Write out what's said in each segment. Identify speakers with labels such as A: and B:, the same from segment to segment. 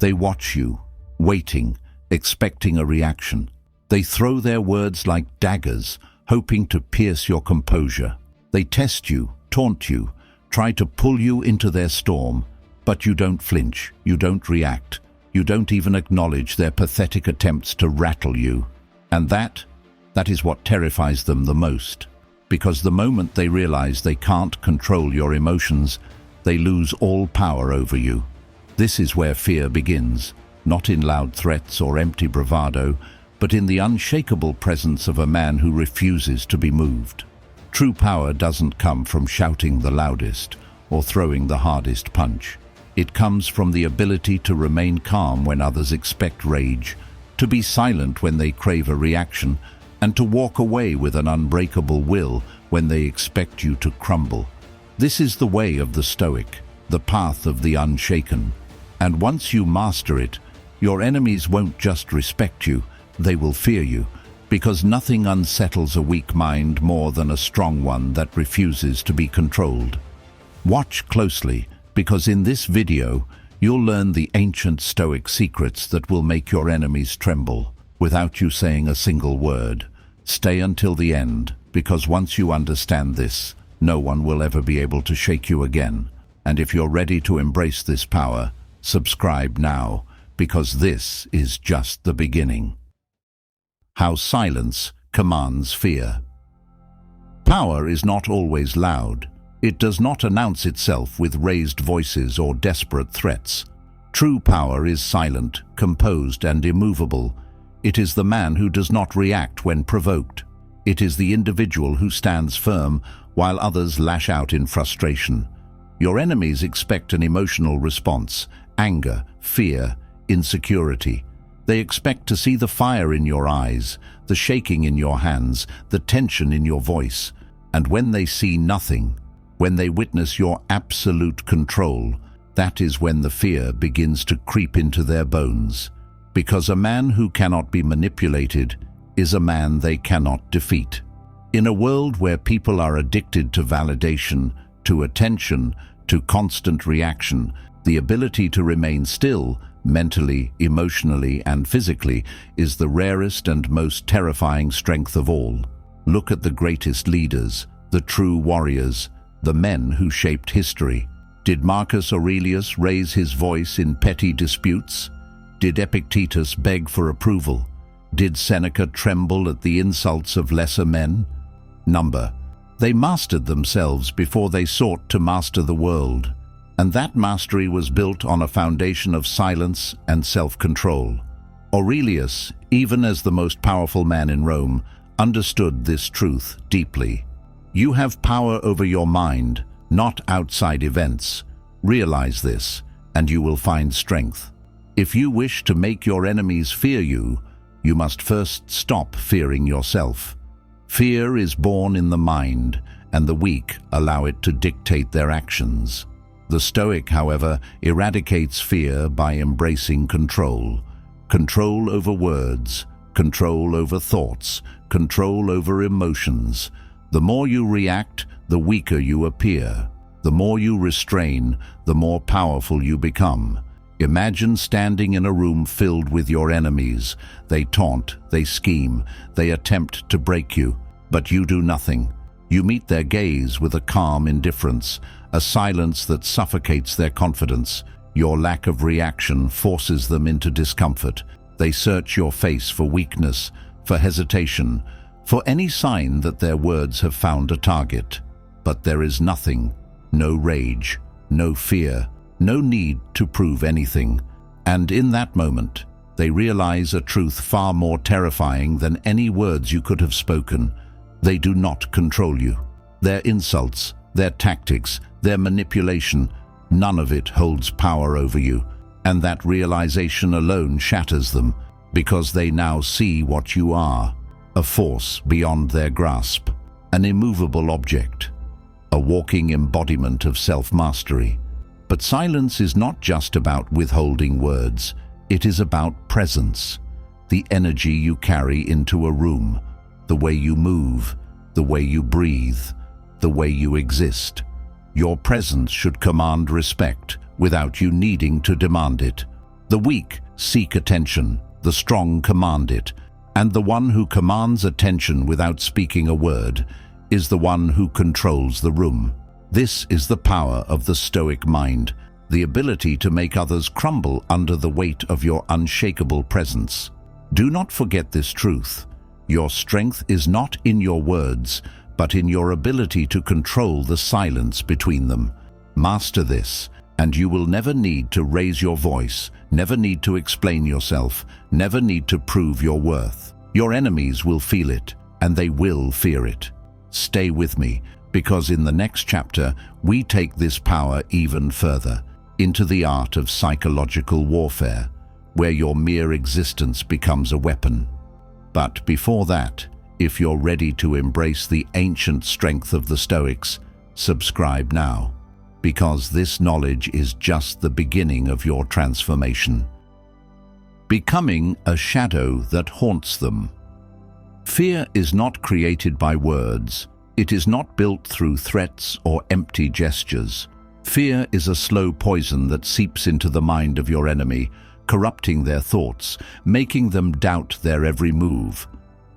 A: They watch you, waiting, expecting a reaction. They throw their words like daggers, hoping to pierce your composure. They test you, taunt you, try to pull you into their storm, but you don't flinch, you don't react, you don't even acknowledge their pathetic attempts to rattle you. And that is what terrifies them the most, because the moment they realize they can't control your emotions, they lose all power over you. This is where fear begins, not in loud threats or empty bravado, but in the unshakable presence of a man who refuses to be moved. True power doesn't come from shouting the loudest or throwing the hardest punch. It comes from the ability to remain calm when others expect rage, to be silent when they crave a reaction, and to walk away with an unbreakable will when they expect you to crumble. This is the way of the Stoic, the path of the unshaken. And once you master it, your enemies won't just respect you, they will fear you, because nothing unsettles a weak mind more than a strong one that refuses to be controlled. Watch closely, because in this video, you'll learn the ancient Stoic secrets that will make your enemies tremble, without you saying a single word. Stay until the end, because once you understand this, no one will ever be able to shake you again. And if you're ready to embrace this power, subscribe now, because this is just the beginning. How silence commands fear. Power is not always loud. It does not announce itself with raised voices or desperate threats. True power is silent, composed, and immovable. It is the man who does not react when provoked. It is the individual who stands firm while others lash out in frustration. Your enemies expect an emotional response: anger, fear, insecurity. They expect to see the fire in your eyes, the shaking in your hands, the tension in your voice. And when they see nothing, when they witness your absolute control, that is when the fear begins to creep into their bones. Because a man who cannot be manipulated is a man they cannot defeat. In a world where people are addicted to validation, to attention, to constant reaction, the ability to remain still, mentally, emotionally, and physically, is the rarest and most terrifying strength of all. Look at the greatest leaders, the true warriors, the men who shaped history. Did Marcus Aurelius raise his voice in petty disputes? Did Epictetus beg for approval? Did Seneca tremble at the insults of lesser men? They mastered themselves before they sought to master the world. And that mastery was built on a foundation of silence and self-control. Aurelius, even as the most powerful man in Rome, understood this truth deeply. You have power over your mind, not outside events. Realize this, and you will find strength. If you wish to make your enemies fear you, you must first stop fearing yourself. Fear is born in the mind, and the weak allow it to dictate their actions. The Stoic, however, eradicates fear by embracing control. Control over words, control over thoughts, control over emotions. The more you react, the weaker you appear. The more you restrain, the more powerful you become. Imagine standing in a room filled with your enemies. They taunt, they scheme, they attempt to break you, but you do nothing. You meet their gaze with a calm indifference, a silence that suffocates their confidence. Your lack of reaction forces them into discomfort. They search your face for weakness, for hesitation, for any sign that their words have found a target. But there is nothing, no rage, no fear, no need to prove anything. And in that moment, they realize a truth far more terrifying than any words you could have spoken. They do not control you. Their insults, their tactics, their manipulation, none of it holds power over you. And that realization alone shatters them, because they now see what you are: a force beyond their grasp, an immovable object, a walking embodiment of self-mastery. But silence is not just about withholding words, it is about presence, the energy you carry into a room, the way you move, the way you breathe, the way you exist. Your presence should command respect without you needing to demand it. The weak seek attention, the strong command it, and the one who commands attention without speaking a word is the one who controls the room. This is the power of the Stoic mind, the ability to make others crumble under the weight of your unshakable presence. Do not forget this truth. Your strength is not in your words, but in your ability to control the silence between them. Master this, and you will never need to raise your voice, never need to explain yourself, never need to prove your worth. Your enemies will feel it, and they will fear it. Stay with me, because in the next chapter, we take this power even further, into the art of psychological warfare, where your mere existence becomes a weapon. But before that, if you're ready to embrace the ancient strength of the Stoics, subscribe now, because this knowledge is just the beginning of your transformation. Becoming a shadow that haunts them. Fear is not created by words. It is not built through threats or empty gestures. Fear is a slow poison that seeps into the mind of your enemy, corrupting their thoughts, making them doubt their every move.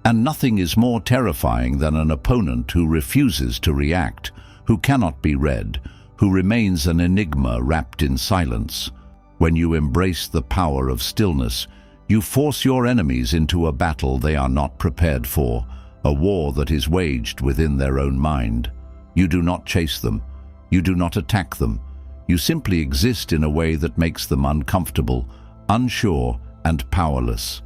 A: And nothing is more terrifying than an opponent who refuses to react, who cannot be read, who remains an enigma wrapped in silence. When you embrace the power of stillness, you force your enemies into a battle they are not prepared for, a war that is waged within their own mind. You do not chase them. You do not attack them. You simply exist in a way that makes them uncomfortable, unsure, and powerless.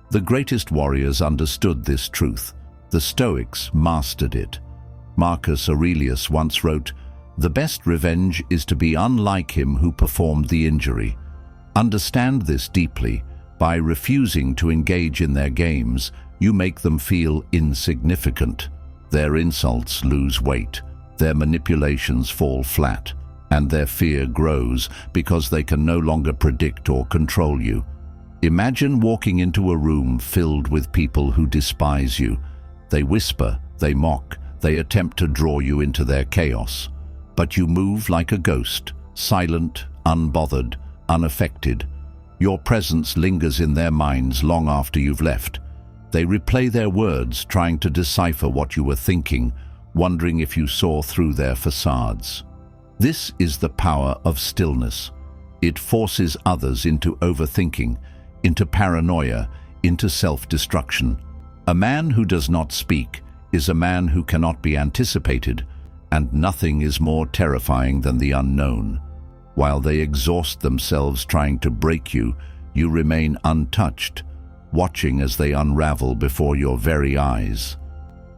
A: The greatest warriors understood this truth. The Stoics mastered it. Marcus Aurelius once wrote, "The best revenge is to be unlike him who performed the injury." Understand this deeply. By refusing to engage in their games, you make them feel insignificant. Their insults lose weight, their manipulations fall flat, and their fear grows because they can no longer predict or control you. Imagine walking into a room filled with people who despise you. They whisper, they mock, they attempt to draw you into their chaos. But you move like a ghost, silent, unbothered, unaffected. Your presence lingers in their minds long after you've left. They replay their words, trying to decipher what you were thinking, wondering if you saw through their facades. This is the power of stillness. It forces others into overthinking, into paranoia, into self-destruction. A man who does not speak is a man who cannot be anticipated, and nothing is more terrifying than the unknown. While they exhaust themselves trying to break you, you remain untouched, watching as they unravel before your very eyes.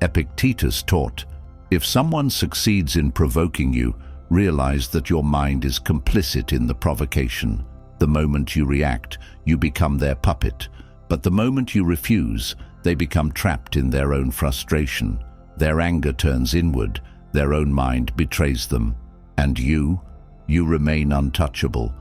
A: Epictetus taught, if someone succeeds in provoking you, realize that your mind is complicit in the provocation. The moment you react, you become their puppet, but the moment you refuse, they become trapped in their own frustration. Their anger turns inward, their own mind betrays them, and you remain untouchable.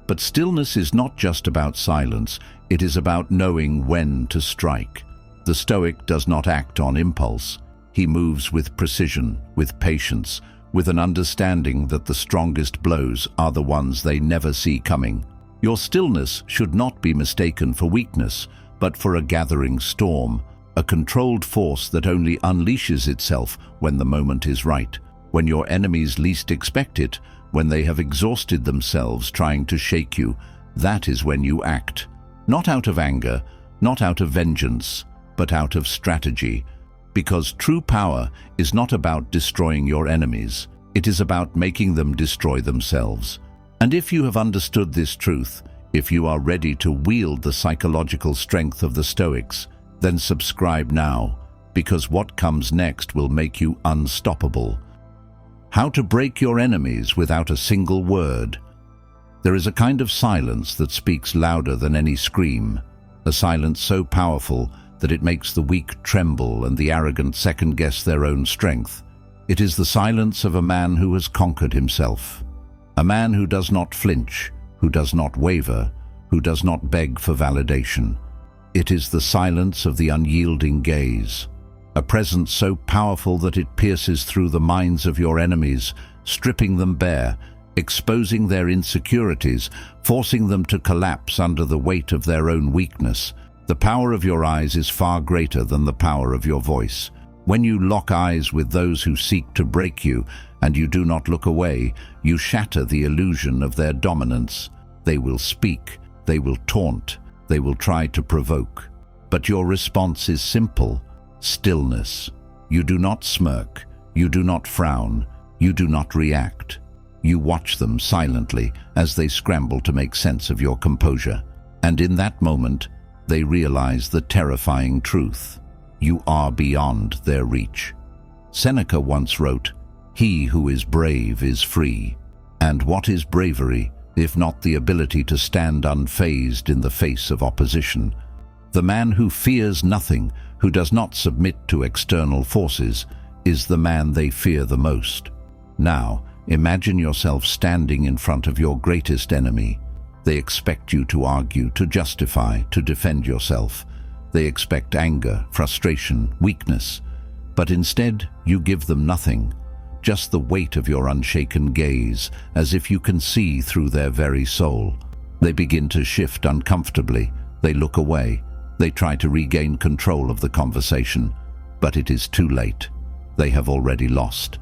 A: But stillness is not just about silence, it is about knowing when to strike. The Stoic does not act on impulse. He moves with precision, with patience, with an understanding that the strongest blows are the ones they never see coming. Your stillness should not be mistaken for weakness, but for a gathering storm, a controlled force that only unleashes itself when the moment is right, when your enemies least expect it, when they have exhausted themselves trying to shake you. That is when you act. Not out of anger, not out of vengeance, but out of strategy. Because true power is not about destroying your enemies. It is about making them destroy themselves. And if you have understood this truth, if you are ready to wield the psychological strength of the Stoics, then subscribe now, because what comes next will make you unstoppable. How to break your enemies without a single word. There is a kind of silence that speaks louder than any scream, a silence so powerful that it makes the weak tremble and the arrogant second-guess their own strength. It is the silence of a man who has conquered himself, a man who does not flinch, who does not waver, who does not beg for validation. It is the silence of the unyielding gaze, a presence so powerful that it pierces through the minds of your enemies, stripping them bare, exposing their insecurities, forcing them to collapse under the weight of their own weakness. The power of your eyes is far greater than the power of your voice. When you lock eyes with those who seek to break you, and you do not look away, you shatter the illusion of their dominance. They will speak, they will taunt, they will try to provoke. But your response is simple: stillness. You do not smirk, you do not frown, you do not react. You watch them silently as they scramble to make sense of your composure. And in that moment, they realize the terrifying truth: you are beyond their reach. Seneca once wrote, "He who is brave is free." And what is bravery, if not the ability to stand unfazed in the face of opposition? The man who fears nothing, who does not submit to external forces, is the man they fear the most. Now, imagine yourself standing in front of your greatest enemy. They expect you to argue, to justify, to defend yourself. They expect anger, frustration, weakness. But instead, you give them nothing, just the weight of your unshaken gaze, as if you can see through their very soul. They begin to shift uncomfortably. They look away. They try to regain control of the conversation. But it is too late. They have already lost.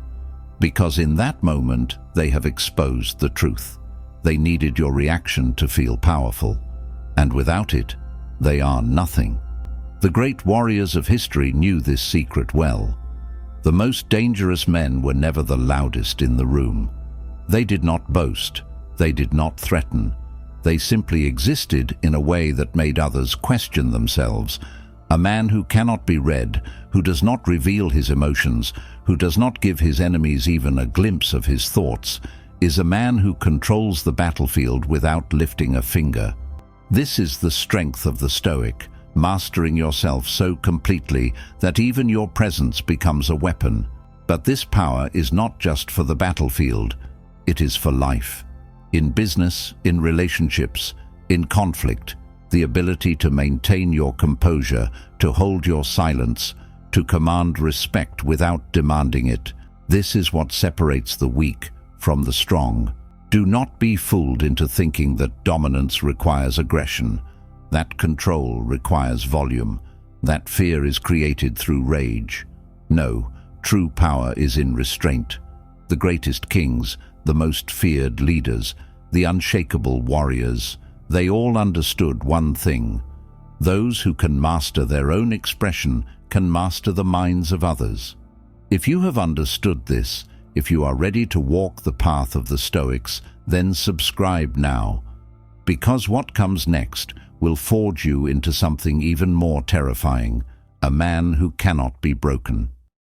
A: Because in that moment, they have exposed the truth. They needed your reaction to feel powerful. And without it, they are nothing. The great warriors of history knew this secret well. The most dangerous men were never the loudest in the room. They did not boast. They did not threaten. They simply existed in a way that made others question themselves. A man who cannot be read, who does not reveal his emotions, who does not give his enemies even a glimpse of his thoughts, is a man who controls the battlefield without lifting a finger. This is the strength of the Stoic, mastering yourself so completely that even your presence becomes a weapon. But this power is not just for the battlefield, it is for life. In business, in relationships, in conflict, the ability to maintain your composure, to hold your silence, to command respect without demanding it, this is what separates the weak from the strong. Do not be fooled into thinking that dominance requires aggression, that control requires volume, that fear is created through rage. No, true power is in restraint. The greatest kings, the most feared leaders, the unshakable warriors, they all understood one thing: those who can master their own expression can master the minds of others. If you have understood this, if you are ready to walk the path of the Stoics, then subscribe now, because what comes next will forge you into something even more terrifying: a man who cannot be broken.